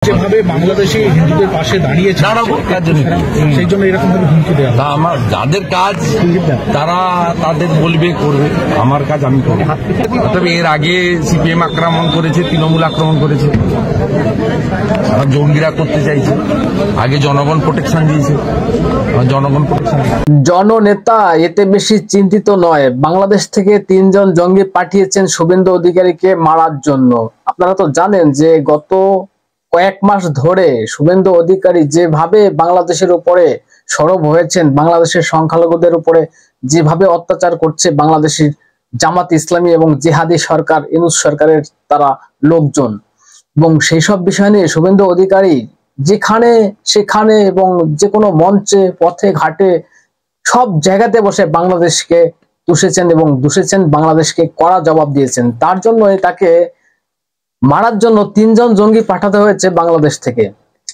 যেভাবে বাংলাদেশে হিন্দুদের পাশে দাঁড়িয়েছে সেই জন্য এরকম ভাবে হুমকি দেওয়া তা আমার যাদের কাজ তারা তাদের বলবে করবে, আমার কাজ আমি করব। তবে এর আগে সিপিএম আক্রমণ করেছে, তৃণমূল আক্রমণ করেছে, আর জঙ্গিরা করতে চাইছে। আগে জনগণ প্রোটেকশন দিয়েছে, জনগণ প্রোটেকশন। জননেতা এতে বেশি চিন্তিত নয়। বাংলাদেশ থেকে 3 জন জঙ্গি পাঠিয়েছেন শুভেন্দু অধিকারীকে মারার জন্য। আপনারা তো জানেন যে গত কয়েক মাস ধরে শুভেন্দু অধিকারী যেভাবে বাংলাদেশের উপরে সরব হয়েছেন, বাংলাদেশের সংখ্যালঘুদের উপরে যেভাবে অত্যাচার করছে বাংলাদেশের জামাত ইসলামী এবং জিহাদি সরকার, ইউনূস সরকারের তারা লোকজন, এবং সেই সব বিষয় নিয়ে শুভেন্দু অধিকারী যেখানে সেখানে এবং যে কোনো মঞ্চে, পথে ঘাটে সব জায়গাতে বসে বাংলাদেশকে দুষেছেন এবং দুষেছেন বাংলাদেশকে কড়া জবাব দিয়েছেন। তার জন্য তাকে মারার জন্য 3 জন জঙ্গি পাঠাতে হয়েছে বাংলাদেশ থেকে।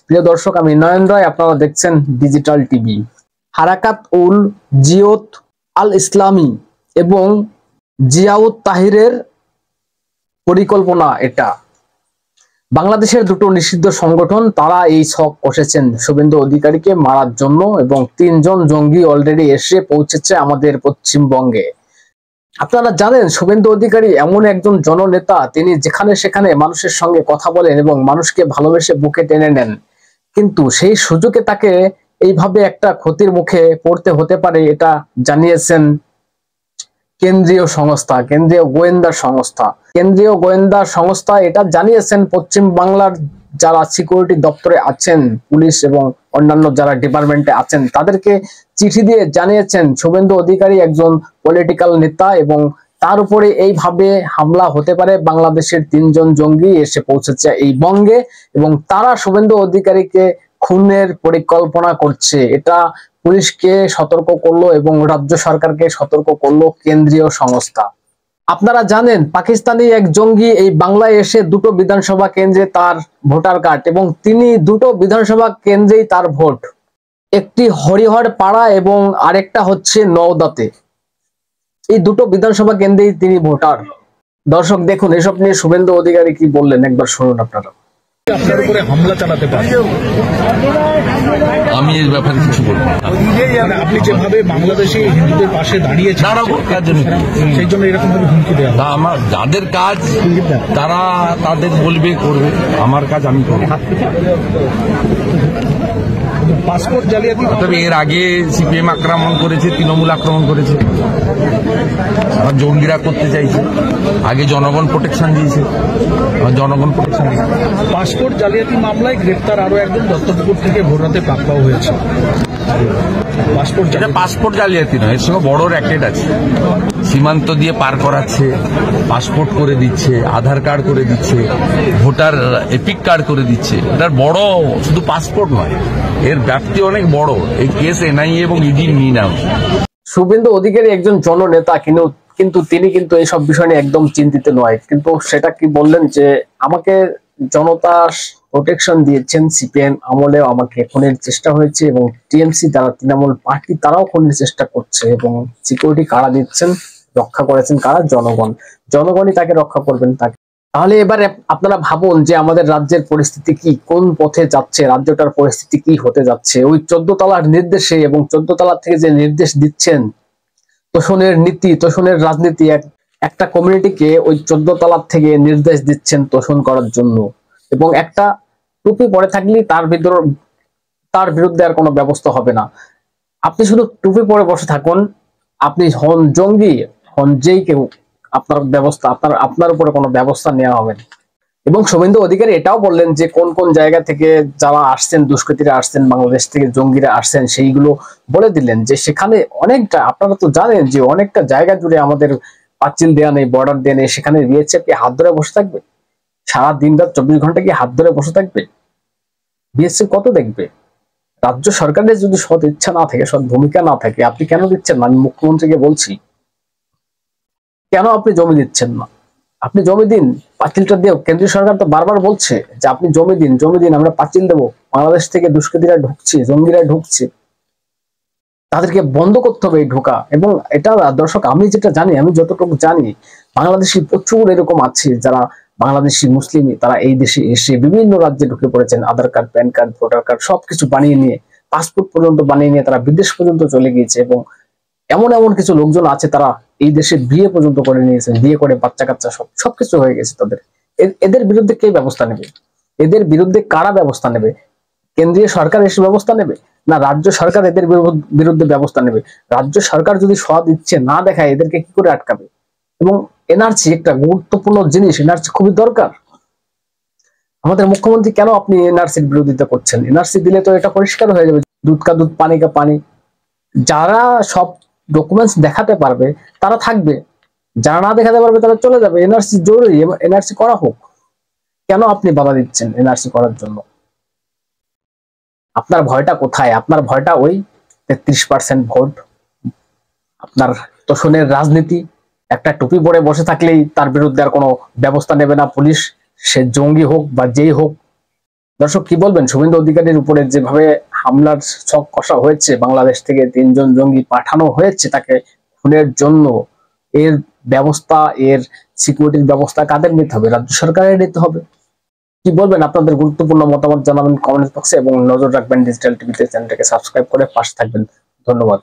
প্রিয় দর্শক, আমি নয়ন রায়, আপনারা দেখছেন ডিজিটাল টিভি। হারাকাত উল জিয়ত আল ইসলামী এবং জিয়াউত তাহিরের পরিকল্পনা এটা। বাংলাদেশের দুটো নিষিদ্ধ সংগঠন, তারা এই ছক কষেছেন শুভেন্দু অধিকারীকে মারার জন্য, এবং 3 জন জঙ্গি অলরেডি এসে পৌঁছেছে আমাদের পশ্চিমবঙ্গে। আপনারা জানেন শুভেন্দু অধিকারী এমন একজন জননেতা, তিনি যেখানে সেখানে মানুষের সঙ্গে কথা বলেন এবং মানুষকে ভালোবেসে বুকে টেনে নেন, কিন্তু সেই সুযোগে তাকে এইভাবে একটা ক্ষতির মুখে পড়তে হতে পারে এটা জানিয়েছেন কেন্দ্রীয় সংস্থা, কেন্দ্রীয় গোয়েন্দা সংস্থা এটা জানিয়েছেন। পশ্চিম বাংলার যারা সিকিউরিটি দপ্তরে আছেন, পুলিশ এবং অন্যান্য যারা ডিপার্টমেন্টে আছেন, তাদেরকে চিঠি দিয়ে জানিয়েছেন শুভেন্দু অধিকারী একজন পলিটিক্যাল নেতা এবং তার উপরে এইভাবে হামলা হতে পারে। বাংলাদেশের 3 জন জঙ্গি এসে পৌঁছেছে এই বঙ্গে এবং তারা শুভেন্দু অধিকারীকে খুনের পরিকল্পনা করছে। এটা পুলিশকে সতর্ক করলো এবং রাজ্য সরকারকে সতর্ক করলো কেন্দ্রীয় সংস্থা। আপনারা জানেন পাকিস্তানি এক জঙ্গি এই বাংলায় এসে 2টো বিধানসভা কেন্দ্রে তার ভোটার কার্ড, এবং তিনি 2টো বিধানসভা কেন্দ্রেই তার ভোট, একটি হরিহর পাড়া এবং আরেকটা হচ্ছে নওদাতে। এই 2টো বিধানসভা কেন্দ্রেই তিনি ভোটার। দর্শক দেখুন এসব নিয়ে শুভেন্দু অধিকারী কি বললেন, একবার শুনুন আপনারা। আপনার উপরে হামলা চালাতে পারে, আমি এই ব্যাপারে কিছু বলবো না। আপনি যেভাবে বাংলাদেশে হিন্দুদের পাশে দাঁড়িয়েছেন সেই জন্য এরকম ভাবে হুমকি দেওয়া তা আমার যাদের কাজ তারা তাদের বলবে করবে, আমার কাজ আমি করব। পাসপোর্ট জালিয়াতি। তবে এর আগে সিপিএম আক্রমণ করেছে, তৃণমূল আক্রমণ করেছে, আর জঙ্গিরা করতে চাইছে। আগে জনগণ প্রোটেকশন দিয়েছে, জনগণ প্রোটেকশন দিয়েছে। পাসপোর্ট জালিয়াতি মামলায় গ্রেপ্তার আরো একজন দত্তপুকুর থেকে ভোররাতে পাকড়াও হয়েছে। পাসপোর্ট জালিয়াতি নয়, এর সঙ্গে বড় র্যাকেট আছে। সীমান্ত দিয়ে পার করাচ্ছে, পাসপোর্ট করে দিচ্ছে, আধার কার্ড করে দিচ্ছে, ভোটার এপিক কার্ড করে দিচ্ছে। এটার বড় শুধু পাসপোর্ট নয়, এর ব্যাপ্তি অনেক বড়। এই কেস এনআইএ এবং ইডি নিয়ে নাও। শুভেন্দু অধিকারী একজন জননেতা, কিন্তু তিনি কিন্তু এইসব বিষয় নিয়ে একদম চিন্তিত নয়। কিন্তু সেটা কি বললেন যে আমাকে জনতা প্রোটেকশন দিয়েছেন, সিপিএম আমলেও আমাকে খুনের চেষ্টা হয়েছে এবং টিএমসি যারা তৃণমূল পার্টি তারাও খুনের চেষ্টা করছে এবং সিকিউরিটি কারা দিচ্ছেন, রক্ষা করেছেন কারা? জনগণই তাকে রক্ষা করবেন তাকে। তাহলে এবারে আপনারা ভাবুন যে আমাদের রাজ্যের পরিস্থিতি কি, কোন পথে যাচ্ছে, রাজ্যটার পরিস্থিতি কি হতে যাচ্ছে। ওই 14 তলার নির্দেশে এবং 14 তলার থেকে যে নির্দেশ দিচ্ছেন, তোষণের নীতি, তোষণের রাজনীতি, একটা কমিউনিটিকে ওই 14 তলার থেকে নির্দেশ দিচ্ছেন তোষণ করার জন্য, এবং একটা টুপি পরে থাকলেই তার বিরুদ্ধে আর কোনো ব্যবস্থা হবে না। আপনি শুধু টুপি পরে বসে থাকুন, আপনি হন জঙ্গি, হন যেই কেউ, আপনার উপরে কোনো ব্যবস্থা নেওয়া হবে না। এবং শুভেন্দু অধিকারী এটাও বললেন যে কোন কোন জায়গা থেকে যারা আসছেন, দুষ্কৃতীরা আসছেন, বাংলাদেশ থেকে জঙ্গিরা আসছেন, সেইগুলো বলে দিলেন যে সেখানে অনেকটা, আপনারা তো জানেন যে অনেকটা জায়গা জুড়ে আমাদের পাঁচিল দেয়া নেই, বর্ডার দেয়া নেই, সেখানে বিএসএফ কি হাত ধরে বসে থাকবে? সারা দিন রাত 24 ঘন্টা কি হাত ধরে বসে থাকবে? বিএসএফ কত দেখবে? রাজ্য সরকারের যদি সৎ ইচ্ছা না থাকে, সৎ ভূমিকা না থাকে, আপনি কেন দিচ্ছেন না? আমি মুখ্যমন্ত্রীকে বলছি, কেন আপনি জমি দিচ্ছেন না? আপনি জমি দিন, পাঁচিলটা দিও। কেন্দ্রীয় সরকার তো বারবার বলছে যে আপনি জমি দিন, আমরা পাঁচিল দেবো। বাংলাদেশ থেকে দুষ্কৃতীরা ঢুকছে, জঙ্গিরা ঢুকছে, তাদেরকে বন্ধ করতে হবে এই ঢোকা। এবং এটা দর্শক, আমি যেটা জানি, আমি যতটুকু জানি, বাংলাদেশি প্রচুর এরকম আছে যারা বাংলাদেশি মুসলিম তারা এই দেশে এসে বিভিন্ন রাজ্যে ঢুকে পড়েছেন, Aadhaar card, pan card, voter card সবকিছু বানিয়ে নিয়ে, পাসপোর্ট পর্যন্ত বানিয়ে নিয়ে তারা বিদেশ পর্যন্ত চলে গিয়েছে। এবং এমন এমন কিছু লোকজন আছে তারা এই দেশে বিয়ে পর্যন্ত করে নিয়েছেন, বিয়ে করে বাচ্চা কাচ্চা সবকিছু হয়ে গেছে তাদের। এদের বিরুদ্ধে কে ব্যবস্থা নেবে? এদের বিরুদ্ধে কারা ব্যবস্থা নেবে? কেন্দ্রীয় সরকার এসে ব্যবস্থা নেবে, না রাজ্য সরকার এদের বিরুদ্ধে ব্যবস্থা নেবে? রাজ্য সরকার যদি সৎ ইচ্ছে না দেখায় এদেরকে কি করে আটকাবে? এবং এনআরসি একটা গুরুত্বপূর্ণ জিনিস, এনআরসি খুবই দরকার। আমাদের মুখ্যমন্ত্রী কেন আপনি এনআরসির বিরোধিতা করছেন? এনআরসি দিলে তো এটা পরিষ্কার হয়ে যাবে, দুধ কা দুধ পানি কা পানি। যারা সব ডকুমেন্টস দেখাতে পারবে তারা থাকবে, যারা না দেখাতে পারবে তারা চলে যাবে। এনআরসি জরুরি, এনআরসি করা হোক। কেন আপনি বাধা দিচ্ছেন এনআরসি করার জন্য? আপনার ভয়টা কোথায়? আপনার ভয়টা ওই 33% ভোট, আপনার তোষণের রাজনীতি। একটা টুপি পরে বসে থাকলেই তার বিরুদ্ধে আর কোনো ব্যবস্থা নেবে না পুলিশ, সে জঙ্গি হোক বা যেই হোক। দর্শক কি বলবেন? শুভেন্দু অধিকারীর উপরে যেভাবে হামলার ছক কষা হয়েছে, বাংলাদেশ থেকে 3 জন জঙ্গি পাঠানো হয়েছে তাকে খুনের জন্য, এর ব্যবস্থা, এর সিকিউরিটির ব্যবস্থা কাদের নিতে হবে? রাজ্য সরকারের নিতে হবে। কি বলবেন? আপনাদের গুরুত্বপূর্ণ মতামত জানাবেন কমেন্ট বক্সে এবং নজর রাখবেন ডিজিটাল টিভিতে। চ্যানেলটাকে সাবস্ক্রাইব করে পাশে থাকবেন। ধন্যবাদ।